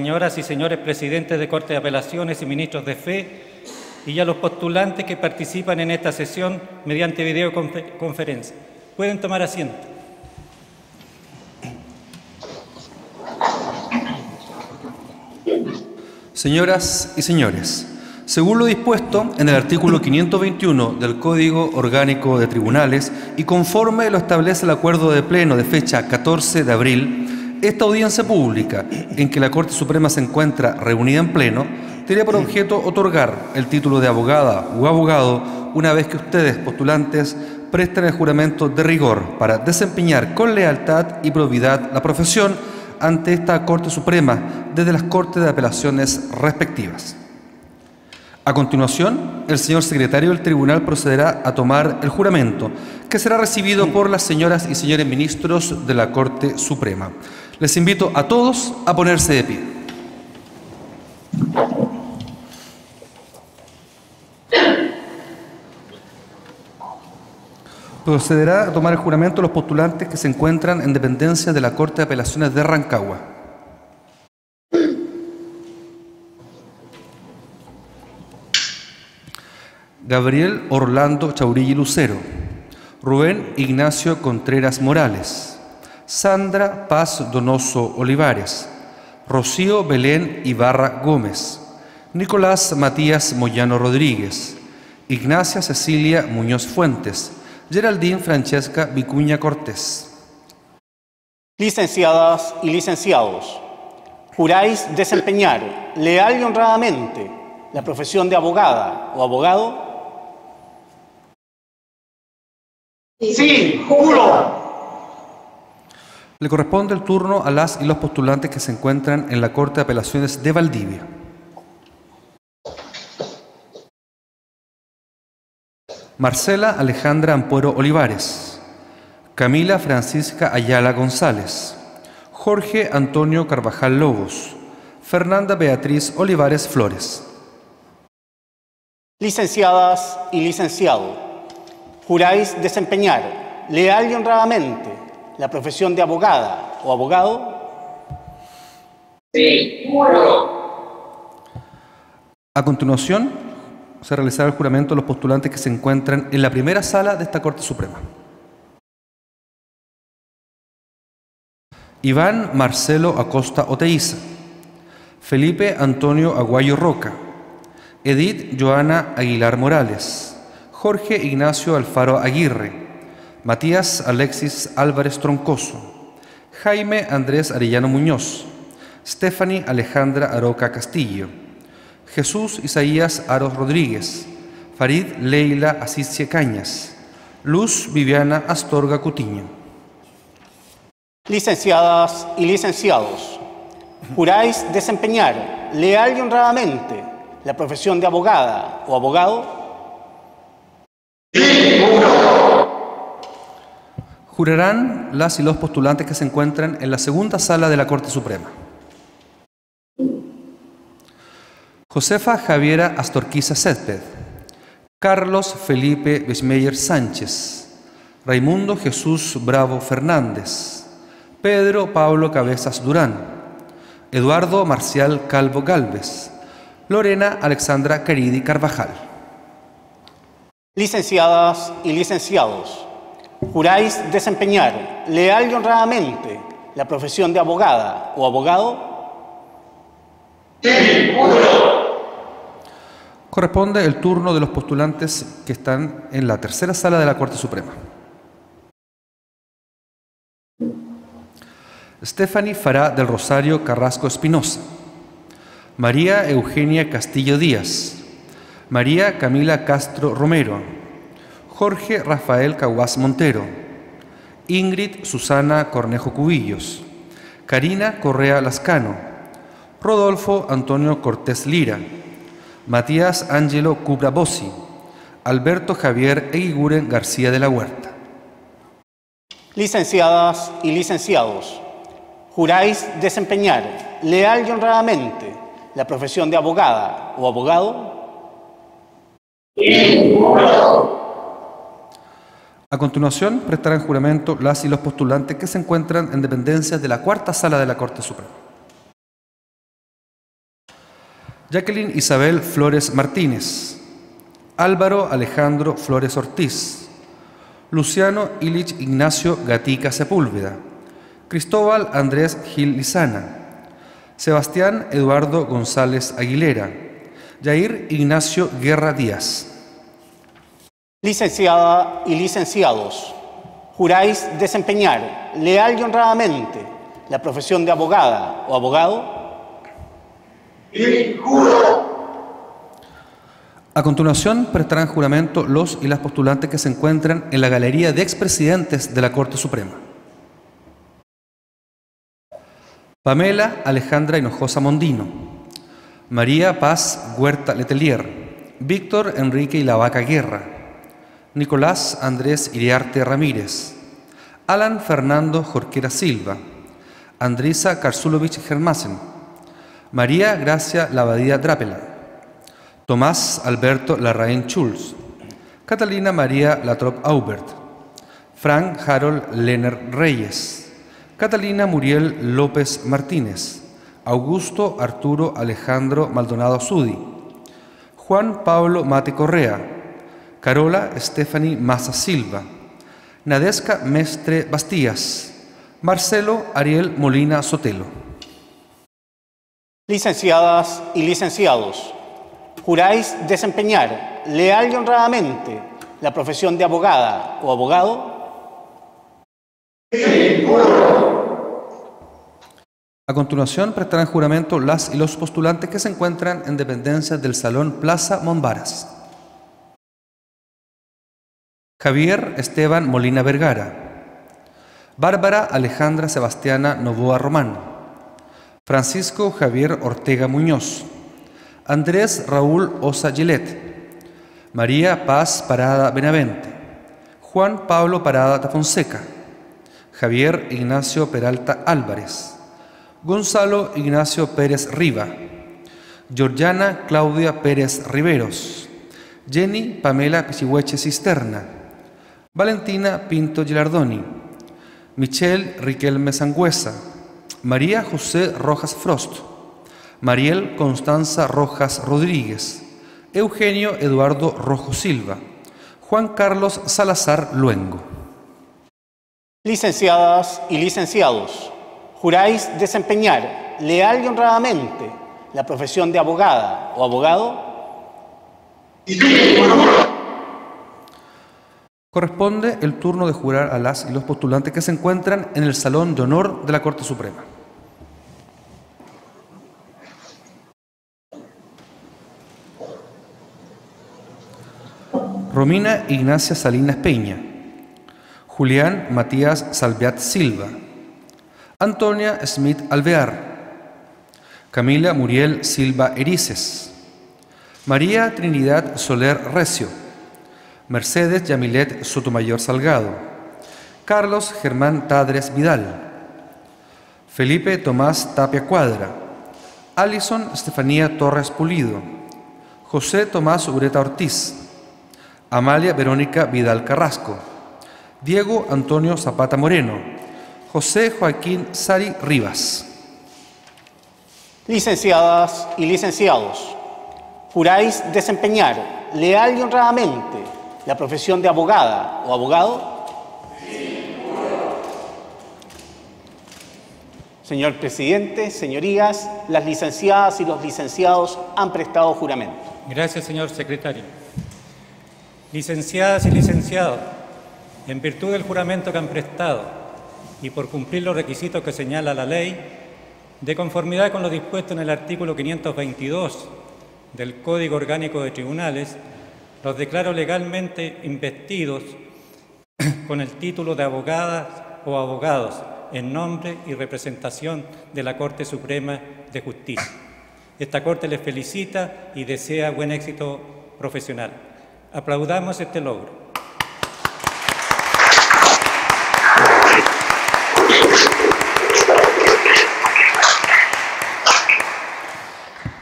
Señoras y señores presidentes de Corte de Apelaciones y ministros de fe, y a los postulantes que participan en esta sesión mediante videoconferencia. Pueden tomar asiento. Señoras y señores, según lo dispuesto en el artículo 521 del Código Orgánico de Tribunales y conforme lo establece el acuerdo de pleno de fecha 14 de abril, esta audiencia pública en que la Corte Suprema se encuentra reunida en pleno tiene por objeto otorgar el título de abogada o abogado una vez que ustedes, postulantes, presten el juramento de rigor para desempeñar con lealtad y probidad la profesión ante esta Corte Suprema desde las Cortes de Apelaciones respectivas. A continuación, el señor secretario del Tribunal procederá a tomar el juramento, que será recibido por las señoras y señores ministros de la Corte Suprema. Les invito a todos a ponerse de pie. Procederá a tomar el juramento los postulantes que se encuentran en dependencia de la Corte de Apelaciones de Rancagua. Gabriel Orlando Chaurilla Lucero, Rubén Ignacio Contreras Morales, Sandra Paz Donoso Olivares, Rocío Belén Ibarra Gómez, Nicolás Matías Moyano Rodríguez, Ignacia Cecilia Muñoz Fuentes, Geraldine Francesca Vicuña Cortés. Licenciadas y licenciados, juráis desempeñar leal y honradamente la profesión de abogada o abogado. Sí, juro. Le corresponde el turno a las y los postulantes que se encuentran en la Corte de Apelaciones de Valdivia. Marcela Alejandra Ampuero Olivares, Camila Francisca Ayala González, Jorge Antonio Carvajal Lobos, Fernanda Beatriz Olivares Flores. Licenciadas y licenciados, juráis desempeñar leal y honradamente la profesión de abogada o abogado. Sí, juro. A continuación, se realizará el juramento de los postulantes que se encuentran en la primera sala de esta Corte Suprema. Iván Marcelo Acosta Oteiza, Felipe Antonio Aguayo Roca, Edith Joana Aguilar Morales, Jorge Ignacio Alfaro Aguirre, Matías Alexis Álvarez Troncoso, Jaime Andrés Arellano Muñoz, Stephanie Alejandra Aroca Castillo, Jesús Isaías Aros Rodríguez, Farid Leila Asiscie Cañas, Luz Viviana Astorga Cutiño. Licenciadas y licenciados, juráis desempeñar leal y honradamente la profesión de abogada o abogado. Sí, juro. Jurarán las y los postulantes que se encuentran en la segunda sala de la Corte Suprema. Josefa Javiera Astorquiza Césped, Carlos Felipe Besmeyer Sánchez, Raimundo Jesús Bravo Fernández, Pedro Pablo Cabezas Durán, Eduardo Marcial Calvo Gálvez, Lorena Alexandra Caridi Carvajal. Licenciadas y licenciados, juráis desempeñar leal y honradamente la profesión de abogada o abogado. Sí, juro. Corresponde el turno de los postulantes que están en la tercera sala de la Corte Suprema. Stephanie Fará del Rosario Carrasco Espinosa, María Eugenia Castillo Díaz, María Camila Castro Romero, Jorge Rafael Caguas Montero, Ingrid Susana Cornejo Cubillos, Karina Correa Lascano, Rodolfo Antonio Cortés Lira, Matías Ángelo Cubra Bossi, Alberto Javier Eguiguren García de la Huerta. Licenciadas y licenciados, juráis desempeñar leal y honradamente la profesión de abogada o abogado. Sí, juro. A continuación, prestarán juramento las y los postulantes que se encuentran en dependencias de la cuarta sala de la Corte Suprema. Jacqueline Isabel Flores Martínez, Álvaro Alejandro Flores Ortiz, Luciano Ilich Ignacio Gatica Sepúlveda, Cristóbal Andrés Gil Lizana, Sebastián Eduardo González Aguilera, Jair Ignacio Guerra Díaz. Licenciada y licenciados, ¿juráis desempeñar leal y honradamente la profesión de abogada o abogado? Sí, juro. A continuación prestarán juramento los y las postulantes que se encuentran en la galería de expresidentes de la Corte Suprema. Pamela Alejandra Hinojosa Mondino, María Paz Huerta Letelier, Víctor Enrique Ilavaca Guerra, Nicolás Andrés Iriarte Ramírez, Alan Fernando Jorquera Silva, Andrisa Karsulovich Germasen, María Gracia Lavadía Drapela, Tomás Alberto Larraín Schulz, Catalina María Latrop Aubert, Frank Harold Lenner Reyes, Catalina Muriel López Martínez, Augusto Arturo Alejandro Maldonado Zudi, Juan Pablo Mate Correa, Carola Stephanie Maza Silva, Nadesca Mestre Bastías, Marcelo Ariel Molina Sotelo. Licenciadas y licenciados, ¿juráis desempeñar leal y honradamente la profesión de abogada o abogado? Sí, juro. A continuación prestarán juramento las y los postulantes que se encuentran en dependencias del Salón Plaza Monbaras. Javier Esteban Molina Vergara, Bárbara Alejandra Sebastiana Novoa Román, Francisco Javier Ortega Muñoz, Andrés Raúl Osa Gilet, María Paz Parada Benavente, Juan Pablo Parada da Fonseca, Javier Ignacio Peralta Álvarez, Gonzalo Ignacio Pérez Riva, Georgiana Claudia Pérez Riveros, Jenny Pamela Pichihueche Cisterna, Valentina Pinto Gilardoni, Michelle Riquelme Sangüesa, María José Rojas Frost, Mariel Constanza Rojas Rodríguez, Eugenio Eduardo Rojo Silva, Juan Carlos Salazar Luengo. Licenciadas y licenciados, ¿juráis desempeñar leal y honradamente la profesión de abogada o abogado? Sí, juro. Corresponde el turno de jurar a las y los postulantes que se encuentran en el Salón de Honor de la Corte Suprema. Romina Ignacia Salinas Peña, Julián Matías Salviat Silva, Antonia Smith Alvear, Camila Muriel Silva Erices, María Trinidad Soler Recio, Mercedes Yamilet Sotomayor Salgado, Carlos Germán Tadres Vidal, Felipe Tomás Tapia Cuadra, Alison Estefanía Torres Pulido, José Tomás Ureta Ortiz, Amalia Verónica Vidal Carrasco, Diego Antonio Zapata Moreno, José Joaquín Sari Rivas. Licenciadas y licenciados, ¿juráis desempeñar leal y honradamente la profesión de abogada o abogado? Sí, juro. Señor presidente, señorías, las licenciadas y los licenciados han prestado juramento. Gracias, señor secretario. Licenciadas y licenciados, en virtud del juramento que han prestado y por cumplir los requisitos que señala la ley, de conformidad con lo dispuesto en el artículo 522 del Código Orgánico de Tribunales, los declaro legalmente investidos con el título de abogadas o abogados en nombre y representación de la Corte Suprema de Justicia. Esta Corte les felicita y desea buen éxito profesional. Aplaudamos este logro.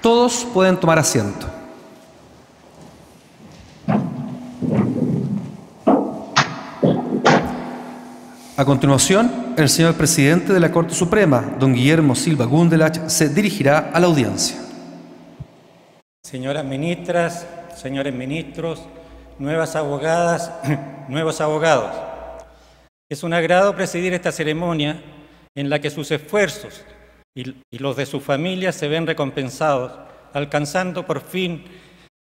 Todos pueden tomar asiento. A continuación, el señor presidente de la Corte Suprema, don Guillermo Silva Gundelach, se dirigirá a la audiencia. señoras ministras, señores ministros, nuevas abogadas, nuevos abogados. Es un agrado presidir esta ceremonia en la que sus esfuerzos y los de sus familias se ven recompensados, alcanzando por fin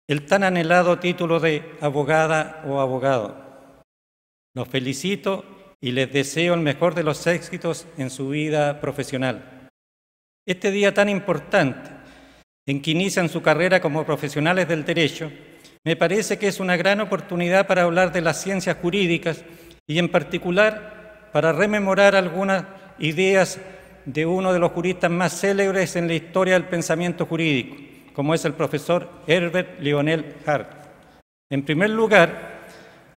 el tan anhelado título de abogada o abogado. Los felicito y les deseo el mejor de los éxitos en su vida profesional. Este día tan importante, en que inician su carrera como profesionales del derecho, me parece que es una gran oportunidad para hablar de las ciencias jurídicas y en particular para rememorar algunas ideas de uno de los juristas más célebres en la historia del pensamiento jurídico, como es el profesor Herbert Lionel Hart. En primer lugar,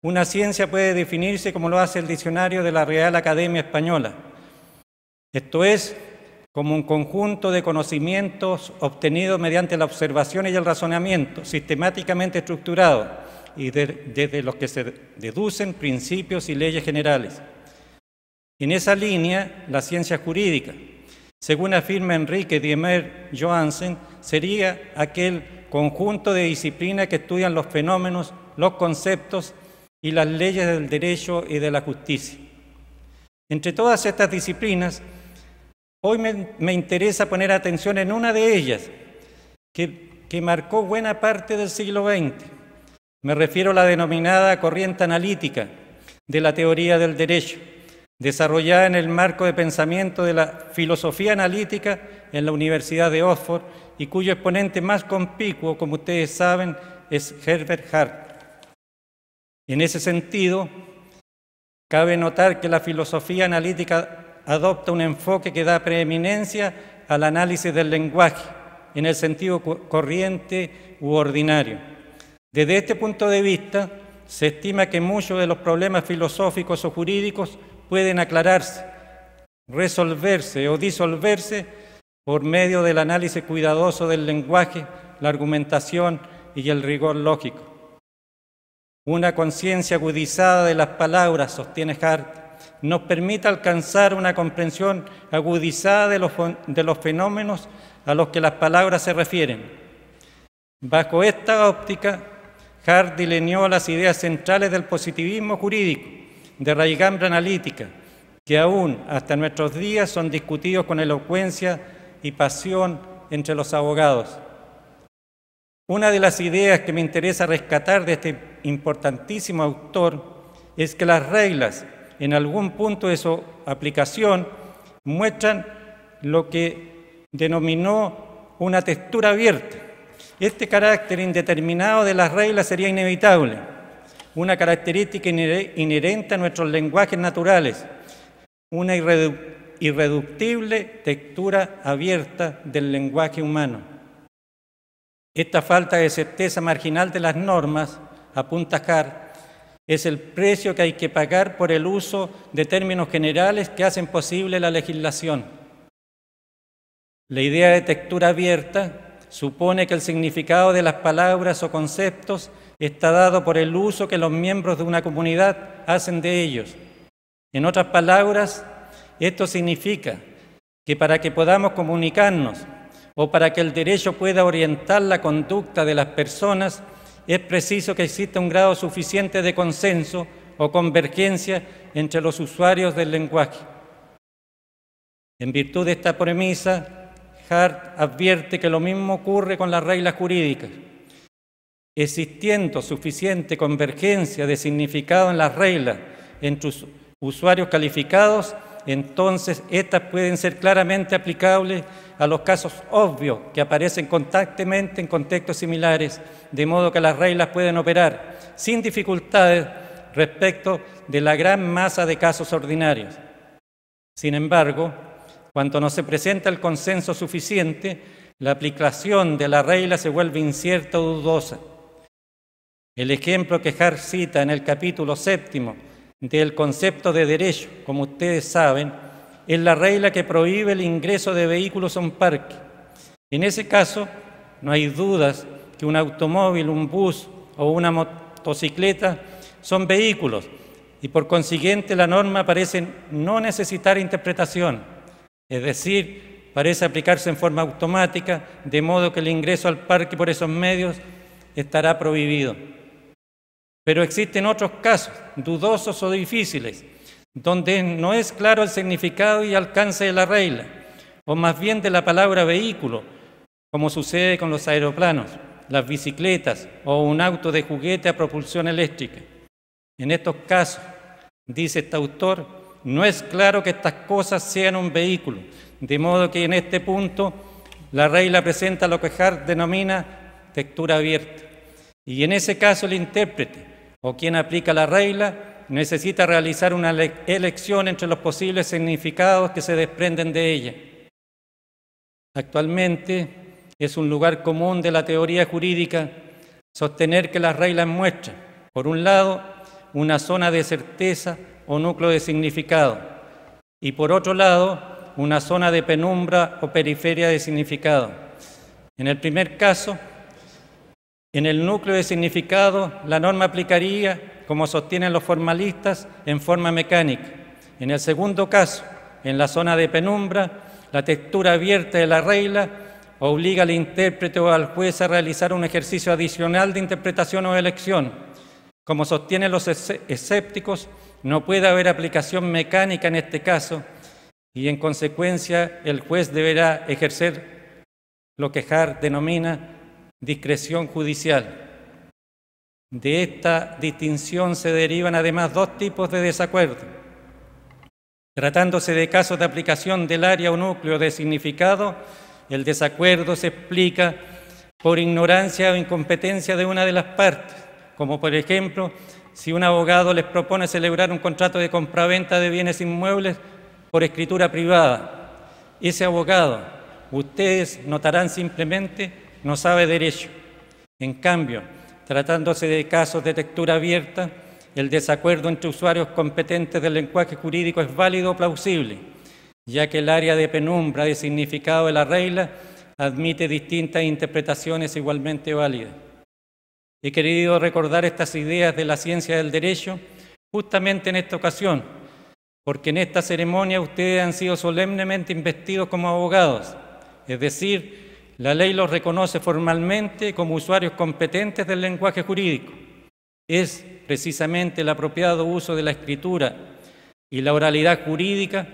una ciencia puede definirse como lo hace el diccionario de la Real Academia Española, esto es, como un conjunto de conocimientos obtenidos mediante la observación y el razonamiento, sistemáticamente estructurados y desde los que se deducen principios y leyes generales. En esa línea, la ciencia jurídica, según afirma Enrique Diemer Johansen, sería aquel conjunto de disciplinas que estudian los fenómenos, los conceptos y las leyes del derecho y de la justicia. Entre todas estas disciplinas, hoy me interesa poner atención en una de ellas, que marcó buena parte del siglo XX. Me refiero a la denominada corriente analítica de la teoría del derecho, desarrollada en el marco de pensamiento de la filosofía analítica en la Universidad de Oxford y cuyo exponente más conspicuo, como ustedes saben, es Herbert Hart. En ese sentido, cabe notar que la filosofía analítica adopta un enfoque que da preeminencia al análisis del lenguaje, en el sentido corriente u ordinario. Desde este punto de vista, se estima que muchos de los problemas filosóficos o jurídicos pueden aclararse, resolverse o disolverse por medio del análisis cuidadoso del lenguaje, la argumentación y el rigor lógico. Una conciencia agudizada de las palabras, sostiene Hart, nos permite alcanzar una comprensión agudizada de los fenómenos a los que las palabras se refieren. Bajo esta óptica, Hart delineó las ideas centrales del positivismo jurídico, de raigambre analítica, que aún hasta nuestros días son discutidos con elocuencia y pasión entre los abogados. Una de las ideas que me interesa rescatar de este importantísimo autor es que las reglas, en algún punto de su aplicación, muestran lo que denominó una textura abierta. Este carácter indeterminado de las reglas sería inevitable, una característica inherente a nuestros lenguajes naturales, una irreductible textura abierta del lenguaje humano. Esta falta de certeza marginal de las normas, apunta Hart, es el precio que hay que pagar por el uso de términos generales que hacen posible la legislación. La idea de textura abierta supone que el significado de las palabras o conceptos está dado por el uso que los miembros de una comunidad hacen de ellos. En otras palabras, esto significa que para que podamos comunicarnos o para que el derecho pueda orientar la conducta de las personas, es preciso que exista un grado suficiente de consenso o convergencia entre los usuarios del lenguaje. En virtud de esta premisa, Hart advierte que lo mismo ocurre con las reglas jurídicas. Existiendo suficiente convergencia de significado en las reglas entre usuarios calificados, entonces estas pueden ser claramente aplicables a los casos obvios que aparecen constantemente en contextos similares, de modo que las reglas pueden operar sin dificultades respecto de la gran masa de casos ordinarios. Sin embargo, cuando no se presenta el consenso suficiente, la aplicación de la regla se vuelve incierta o dudosa. El ejemplo que Hart cita en el capítulo 7 del concepto de derecho, como ustedes saben, es la regla que prohíbe el ingreso de vehículos a un parque. En ese caso, no hay dudas que un automóvil, un bus o una motocicleta son vehículos y por consiguiente la norma parece no necesitar interpretación, es decir, parece aplicarse en forma automática, de modo que el ingreso al parque por esos medios estará prohibido. Pero existen otros casos, dudosos o difíciles, donde no es claro el significado y alcance de la regla, o más bien de la palabra vehículo, como sucede con los aeroplanos, las bicicletas o un auto de juguete a propulsión eléctrica. En estos casos, dice este autor, no es claro que estas cosas sean un vehículo, de modo que en este punto la regla presenta lo que Hart denomina textura abierta. Y en ese caso el intérprete o quien aplica la regla necesita realizar una elección entre los posibles significados que se desprenden de ella. Actualmente es un lugar común de la teoría jurídica sostener que las reglas muestran, por un lado, una zona de certeza o núcleo de significado, y por otro lado, una zona de penumbra o periferia de significado. En el primer caso, en el núcleo de significado, la norma aplicaría, como sostienen los formalistas, en forma mecánica. En el segundo caso, en la zona de penumbra, la textura abierta de la regla obliga al intérprete o al juez a realizar un ejercicio adicional de interpretación o elección. Como sostienen los escépticos, no puede haber aplicación mecánica en este caso y, en consecuencia, el juez deberá ejercer lo que Hart denomina discreción judicial. De esta distinción se derivan además dos tipos de desacuerdo. Tratándose de casos de aplicación del área o núcleo de significado, el desacuerdo se explica por ignorancia o incompetencia de una de las partes, como por ejemplo, si un abogado les propone celebrar un contrato de compraventa de bienes inmuebles por escritura privada. Ese abogado, ustedes notarán simplemente, no sabe derecho. En cambio, tratándose de casos de textura abierta, el desacuerdo entre usuarios competentes del lenguaje jurídico es válido o plausible, ya que el área de penumbra de significado de la regla admite distintas interpretaciones igualmente válidas. He querido recordar estas ideas de la ciencia del derecho justamente en esta ocasión, porque en esta ceremonia ustedes han sido solemnemente investidos como abogados, es decir, la ley los reconoce formalmente como usuarios competentes del lenguaje jurídico. Es precisamente el apropiado uso de la escritura y la oralidad jurídica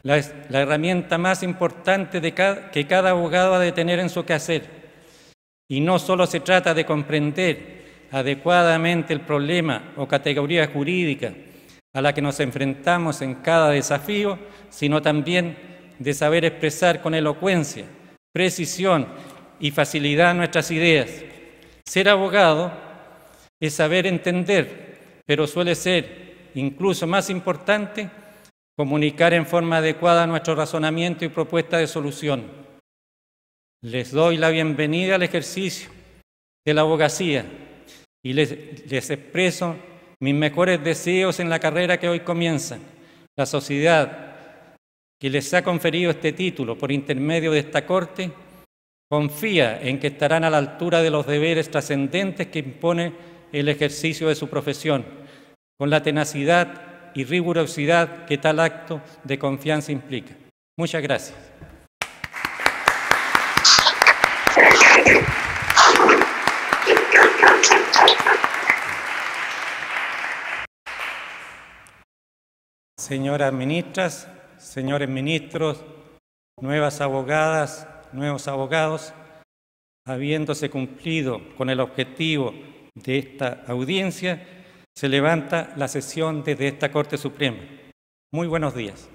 la herramienta más importante que cada abogado ha de tener en su quehacer. Y no solo se trata de comprender adecuadamente el problema o categoría jurídica a la que nos enfrentamos en cada desafío, sino también de saber expresar con elocuencia, precisión y facilidad nuestras ideas. Ser abogado es saber entender, pero suele ser incluso más importante comunicar en forma adecuada nuestro razonamiento y propuesta de solución. Les doy la bienvenida al ejercicio de la abogacía y les expreso mis mejores deseos en la carrera que hoy comienzan. La sociedad que les ha conferido este título por intermedio de esta Corte confía en que estarán a la altura de los deberes trascendentes que impone el ejercicio de su profesión, con la tenacidad y rigurosidad que tal acto de confianza implica. Muchas gracias. Señoras ministras, señores ministros, nuevas abogadas, nuevos abogados, habiéndose cumplido con el objetivo de esta audiencia, se levanta la sesión desde esta Corte Suprema. Muy buenos días.